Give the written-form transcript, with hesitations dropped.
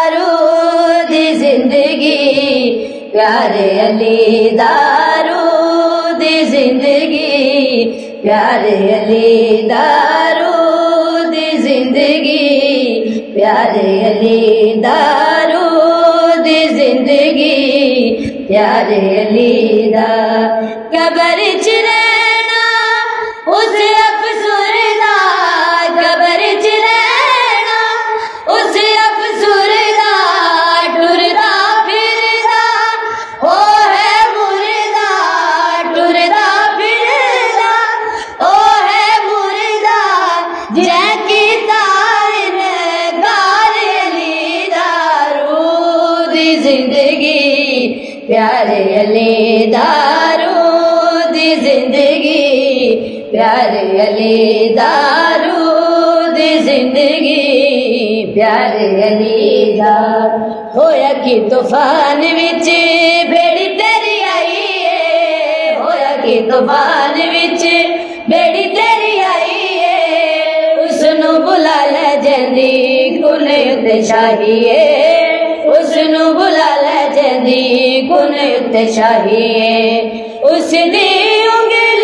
दारू दी जिंदगी, प्यारे अली दारू दी जिंदगी, प्यारे अली दारू दी जिंदगी, प्यारे अली दारू दी जिंदगी, प्यारे अली दा कबर च रहना उस अफसुर दा, कबर च रहना उस अफसुर दा, टुरदा फिरदा ओ है मुर्दा, टुरदा फिरदा ओ है मुर्दा, जै कीता इनकार अली दारू दी जिंदगी, प्यारे अली दारू दी जिंदगी, प्यारे अली दारू दी जिंदगी, प्यारे अली दारू। होया कि तूफान विच बेड़ी तेरी आई है, होया कि तूफान विच बेड़ी तेरी आई है, उसनू बुला ले जंदी कुने उत्ते शाही है, उसनू बुला ले जंदी कुने उत्ते शाही है, उसदी उंगली